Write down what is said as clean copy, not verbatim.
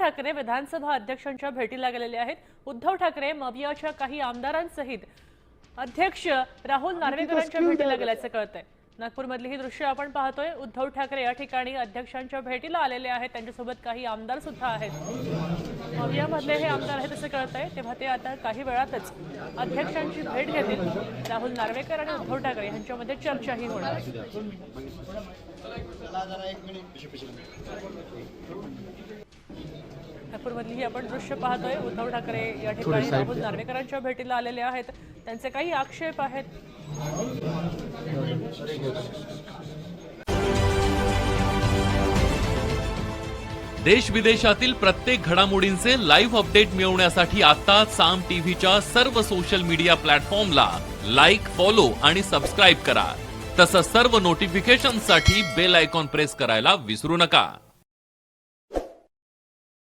ठाकरे विधानसभा अध्यक्षांच्या भेटीला गेलेले आहेत। उद्धव ठाकरे मवियाच्या काही आमदारांसहित अध्यक्ष राहुल नार्वेकरांच्या भेटीला गेल्याचे कळतंय। नागपूरमधली ही दृश्य आपण पाहतोय। उद्धव ठाकरे या ठिकाणी अध्यक्षांच्या भेटीला आलेले आहेत। त्यांच्यासोबत काही आमदार सुद्धा आहेत। मवियामधले हे आमदार आहेत असे कळतंय। तेव्हा ते आता काही वेळातच अध्यक्षांची भेट घेतील। राहुल नार्वेकर आणि उद्धव ठाकरे यांच्यामध्ये चर्चाही होणार आहे। नागपूरमधली ही आपण दृश्य पाहतोय। उद्धव ठाकरे या ठिकाणी राहुल नार्वेकरांच्या भेटीला आलेले आहेत। त्यांचे काही आक्षेप आहेत। देश विदेशातील प्रत्येक घडामोडींचे लाईव्ह अपडेट मिळवण्यासाठी आता साम टीव्हीच्या सर्व सोशल मीडिया प्लॅटफॉर्मला लाईक, फॉलो आणि सबस्क्राइब करा। तसंच सर्व नोटिफिकेशनसाठी बेल आयकॉन प्रेस करायला विसरू नका।